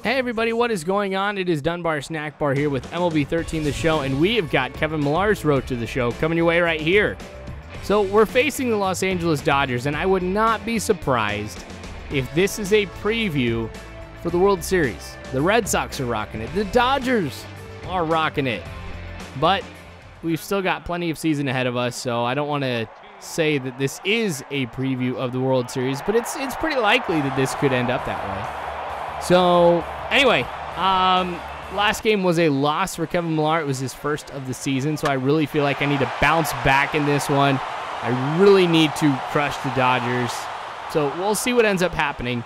Hey everybody, what is going on? It is Dunbar Snack Bar here with MLB 13 The Show, and we have got Kevin Millar's Road to the Show coming your way right here. So we're facing the Los Angeles Dodgers, and I would not be surprised if this is a preview for the World Series. The Red Sox are rocking it. The Dodgers are rocking it. But we've still got plenty of season ahead of us, so I don't want to say that this is a preview of the World Series, but it's pretty likely that this could end up that way. So, anyway, last game was a loss for Kevin Millar. It was his first of the season, so I really feel like I need to bounce back in this one. I really need to crush the Dodgers. So, we'll see what ends up happening.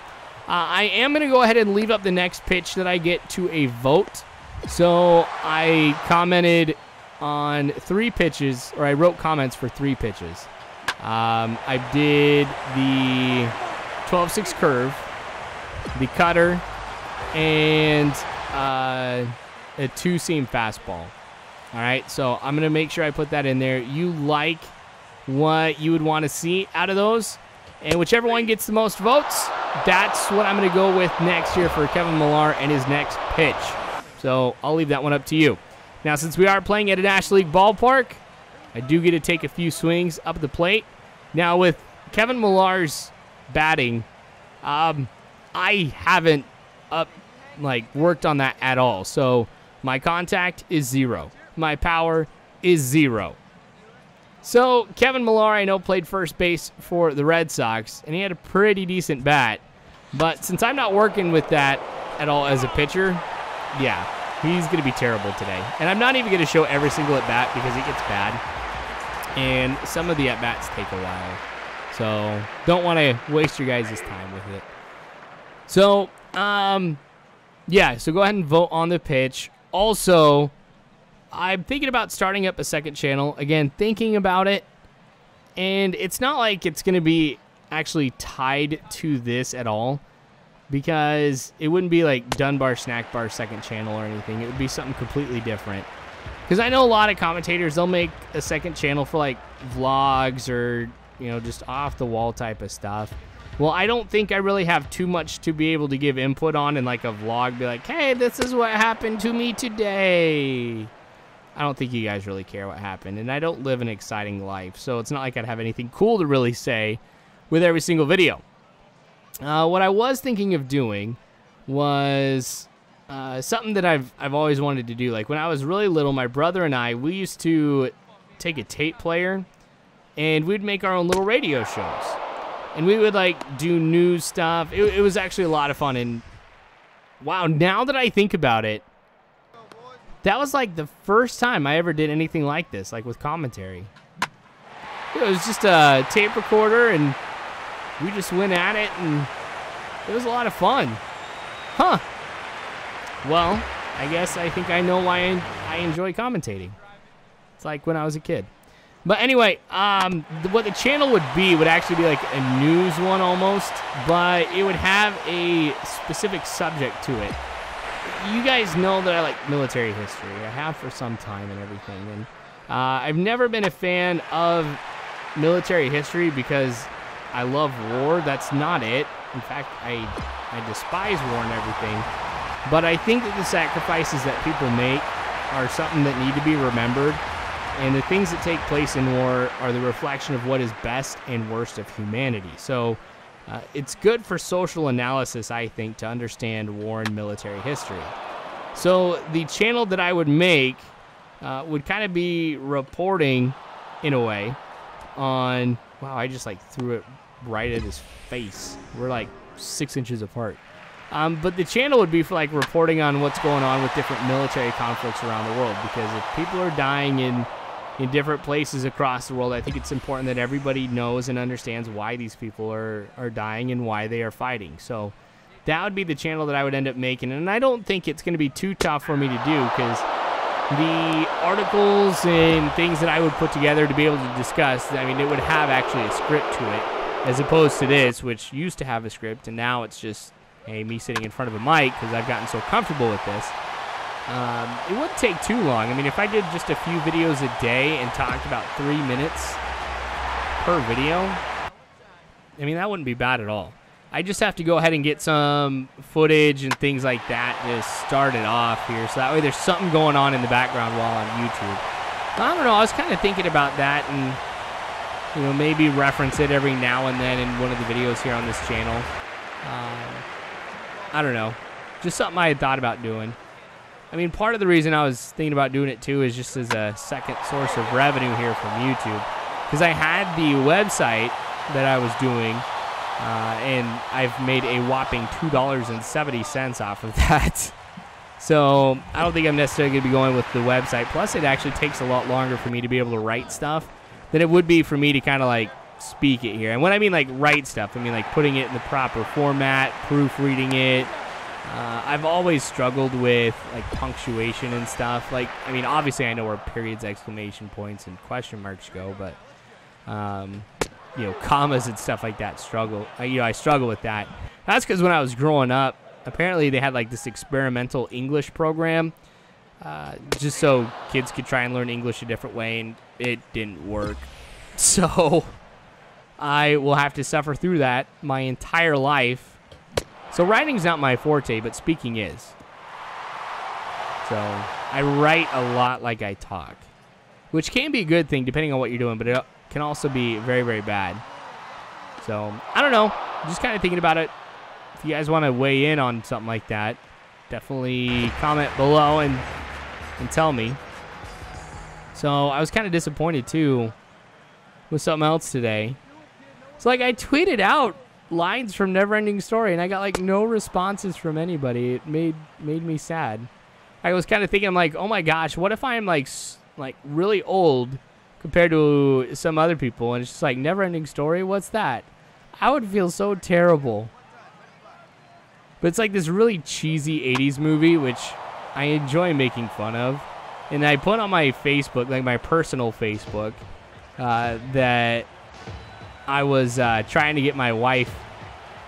I am going to go ahead and leave up the next pitch that I get to a vote. So, I commented on 3 pitches, or I wrote comments for 3 pitches. I did the 12-6 curve, the cutter, and a 2-seam fastball. All right, so I'm going to make sure I put that in there. You like what you would want to see out of those, and whichever one gets the most votes, that's what I'm going to go with next year for Kevin Millar and his next pitch. So I'll leave that one up to you. Now, since we are playing at a National League ballpark, I do get to take a few swings up the plate. Now, with Kevin Millar's batting, I haven't worked on that at all. So my contact is 0. My power is 0. So Kevin Millar, I know, played first base for the Red Sox, and he had a pretty decent bat. But since I'm not working with that at all as a pitcher, yeah, he's going to be terrible today. And I'm not even going to show every single at-bat because it gets bad. And some of the at-bats take a while. So don't want to waste your guys' time with it. So, yeah, so go ahead and vote on the pitch. Also, I'm thinking about starting up a second channel. Again, thinking about it. And it's not like it's going to be actually tied to this at all, because it wouldn't be like Dunbar Snack Bar second channel or anything. It would be something completely different. Because I know a lot of commentators, they'll make a second channel for like vlogs or, you know, just off-the-wall type of stuff. Well, I don't think I really have too much to be able to give input on in like a vlog. Be like, hey, this is what happened to me today. I don't think you guys really care what happened. And I don't live an exciting life. So it's not like I'd have anything cool to really say with every single video. What I was thinking of doing was something that I've always wanted to do. Like when I was really little, my brother and I, we used to take a tape player and we'd make our own little radio shows. And we would like do news stuff. It was actually a lot of fun. And wow, now that I think about it, that was like the first time I ever did anything like this, like with commentary. It was just a tape recorder and we just went at it and it was a lot of fun. Huh. Well, I guess I think I know why I enjoy commentating. It's like when I was a kid. But anyway, what the channel would actually be like a news one almost, but it would have a specific subject to it. You guys know that I like military history. I have for some time and everything. And I've never been a fan of military history because I love war. That's not it. In fact, I despise war and everything. But I think that the sacrifices that people make are something that need to be remembered. And the things that take place in war are the reflection of what is best and worst of humanity. So it's good for social analysis, I think, to understand war and military history. So the channel that I would make would kind of be reporting, in a way, on... Wow, I just like threw it right at his face. We're like 6 inches apart. But the channel would be for like reporting on what's going on with different military conflicts around the world. Because if people are dying in different places across the world, I think it's important that everybody knows and understands why these people are dying and why they are fighting. So that would be the channel that I would end up making. And I don't think it's going to be too tough for me to do, because the articles and things that I would put together to be able to discuss, I mean, it would have actually a script to it, as opposed to this, which used to have a script, and now it's just, hey, me sitting in front of a mic because I've gotten so comfortable with this. It wouldn't take too long. I mean, if I did just a few videos a day and talked about 3 minutes per video, I mean, that wouldn't be bad at all. I just have to go ahead and get some footage and things like that to start it off here. So that way there's something going on in the background while on YouTube. I don't know. I was kind of thinking about that and, you know, maybe reference it every now and then in one of the videos here on this channel. I don't know. Just something I had thought about doing. I mean, part of the reason I was thinking about doing it too is just as a second source of revenue here from YouTube. Because I had the website that I was doing, and I've made a whopping $2.70 off of that. So I don't think I'm necessarily going to be going with the website. Plus, it actually takes a lot longer for me to be able to write stuff than it would be for me to kind of like speak it here. And when I mean like write stuff, I mean like putting it in the proper format, proofreading it. I've always struggled with like punctuation and stuff. Like, I mean, obviously I know where periods, exclamation points, and question marks go, but you know, commas and stuff like that I struggle with that. That's because when I was growing up, apparently they had like this experimental English program, just so kids could try and learn English a different way, and it didn't work. So I will have to suffer through that my entire life. So writing's not my forte, but speaking is. So I write a lot like I talk, which can be a good thing depending on what you're doing, but it can also be very, very bad. So I don't know. Just kind of thinking about it. If you guys want to weigh in on something like that, definitely comment below and tell me. So I was kind of disappointed too with something else today. So like I tweeted out lines from Neverending Story, and I got like no responses from anybody. It made me sad. I was kind of thinking, I'm like, oh my gosh, what if I'm like really old compared to some other people, and it's just like Neverending Story? What's that? I would feel so terrible. But it's like this really cheesy 80s movie, which I enjoy making fun of. And I put on my Facebook, like my personal Facebook, that I was trying to get my wife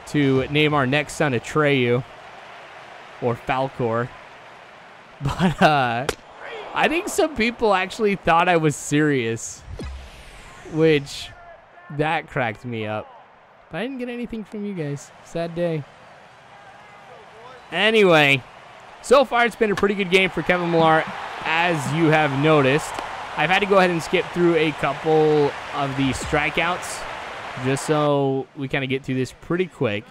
to name our next son Atreyu or Falcor. But I think some people actually thought I was serious, which that cracked me up. But I didn't get anything from you guys. Sad day. Anyway, so far it's been a pretty good game for Kevin Millar, as you have noticed. I've had to go ahead and skip through a couple of the strikeouts just so we kind of get through this pretty quick,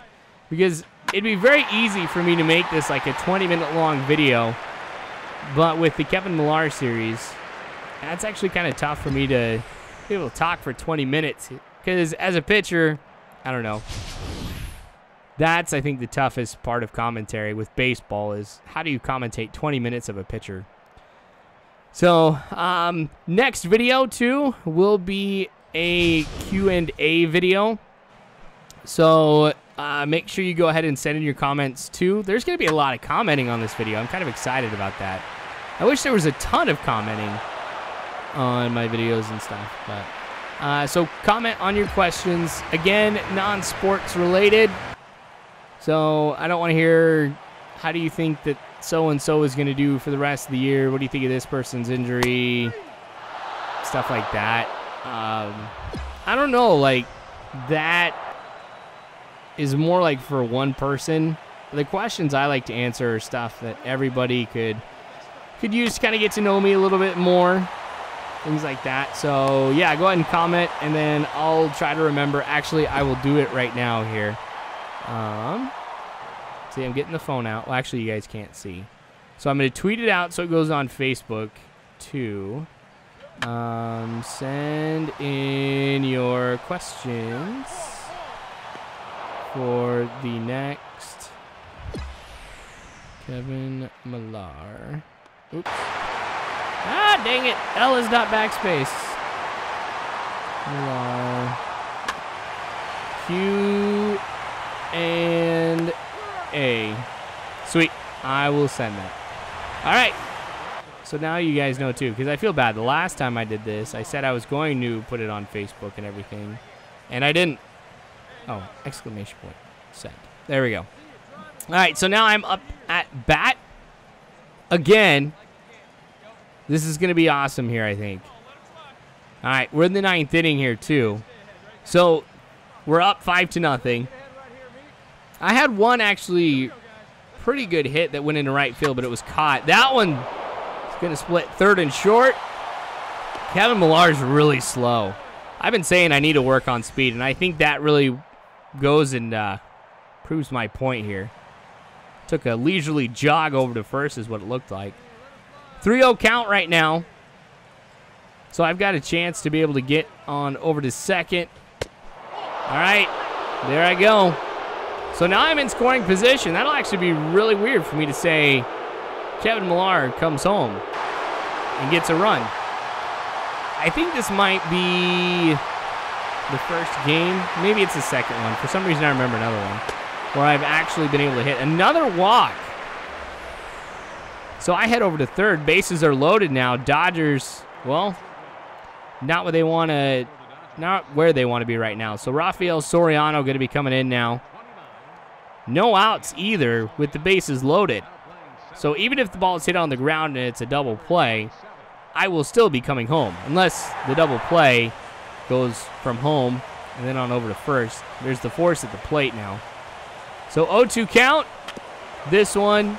because it'd be very easy for me to make this like a 20-minute long video, but with the Kevin Millar series, that's actually kind of tough for me to be able to talk for 20 minutes, because as a pitcher, I don't know. That's, I think, the toughest part of commentary with baseball is how do you commentate 20 minutes of a pitcher? So, next video, too, will be a Q&A video. So, make sure you go ahead and send in your comments, too. There's going to be a lot of commenting on this video. I'm kind of excited about that. I wish there was a ton of commenting on my videos and stuff. But so, comment on your questions. Again, non-sports related. So I don't want to hear, how do you think that so-and-so is going to do for the rest of the year? What do you think of this person's injury? Stuff like that. I don't know. Like, that is more like for one person. The questions I like to answer are stuff that everybody could use to kind of get to know me a little bit more. Things like that. So, yeah, go ahead and comment, and then I'll try to remember. Actually, I will do it right now here. See, I'm getting the phone out. Well, actually, you guys can't see. So I'm going to tweet it out so it goes on Facebook, too. Send in your questions for the next Kevin Millar. Oops. Ah, dang it. L is not backspace. Millar. Q and A. Sweet. I will send that. All right. So now you guys know too, because I feel bad. The last time I did this, I said I was going to put it on Facebook and everything, and I didn't. Oh, exclamation point. Send. There we go. All right, so now I'm up at bat again. This is going to be awesome here, I think. All right, we're in the 9th inning here too. So we're up 5-0. I had one actually pretty good hit that went into right field, but it was caught. That one is going to split third and short. Kevin Millar's really slow. I've been saying I need to work on speed, and I think that really goes and proves my point here. Took a leisurely jog over to first is what it looked like. 3-0 count right now. So I've got a chance to be able to get on over to second. All right, there I go. So now I'm in scoring position. That'll actually be really weird for me to say Kevin Millar comes home and gets a run. I think this might be the first game. Maybe it's the second one. For some reason, I remember another one where I've actually been able to hit another walk. So I head over to third. Bases are loaded now. Dodgers, well, not where they want to be right now. So Rafael Soriano going to be coming in now. No outs either with the bases loaded. So even if the ball is hit on the ground and it's a double play, I will still be coming home unless the double play goes from home and then on over to first. There's the force at the plate now. So 0-2 count. This one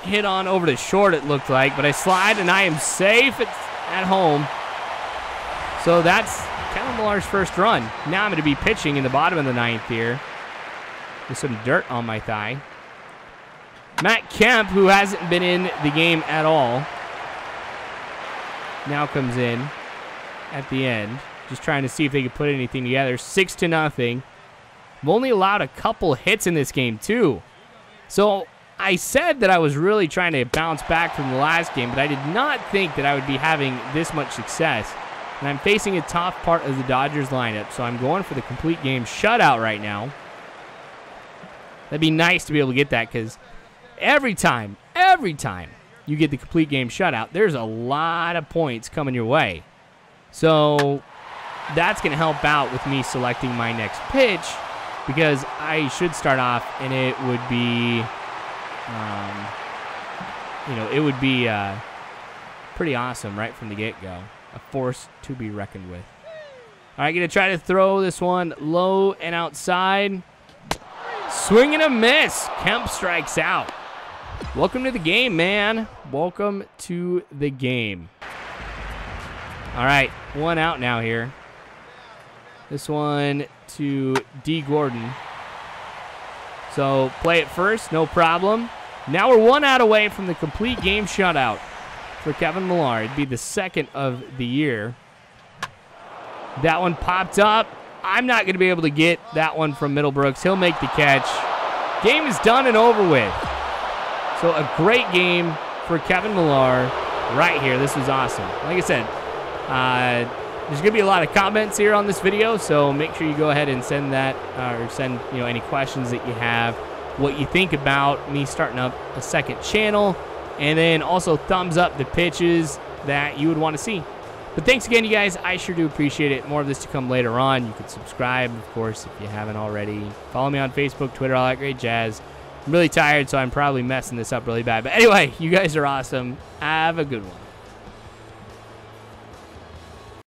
hit on over to short, it looked like, but I slide and I am safe at home. So that's Kevin Millar's first run. Now I'm going to be pitching in the bottom of the ninth here with some dirt on my thigh. Matt Kemp, who hasn't been in the game at all, now comes in at the end, just trying to see if they can put anything together. 6-0. I've only allowed a couple hits in this game, too. So I said that I was really trying to bounce back from the last game, but I did not think that I would be having this much success. And I'm facing a tough part of the Dodgers lineup, so I'm going for the complete game shutout right now. That'd be nice to be able to get that, because every time you get the complete game shutout, there's a lot of points coming your way. So that's going to help out with me selecting my next pitch, because I should start off, and it would be, pretty awesome right from the get-go. A force to be reckoned with. All right, going to try to throw this one low and outside. Swing and a miss. Kemp strikes out. Welcome to the game, man. Welcome to the game. All right, one out now here. This one to D. Gordon. So play it first, no problem. Now we're one out away from the complete game shutout for Kevin Millar. It'd be the second of the year. That one popped up. I'm not going to be able to get that one from Middlebrooks. He'll make the catch. Game is done and over with. So a great game for Kevin Millar right here. This was awesome. Like I said, there's going to be a lot of comments here on this video, so make sure you go ahead and send that, or send any questions that you have, what you think about me starting up a second channel, and then also thumbs up the pitches that you would want to see. But thanks again, you guys. I sure do appreciate it. More of this to come later on. You can subscribe, of course, if you haven't already. Follow me on Facebook, Twitter, all that great jazz. I'm really tired, so I'm probably messing this up really bad. But anyway, you guys are awesome. Have a good one.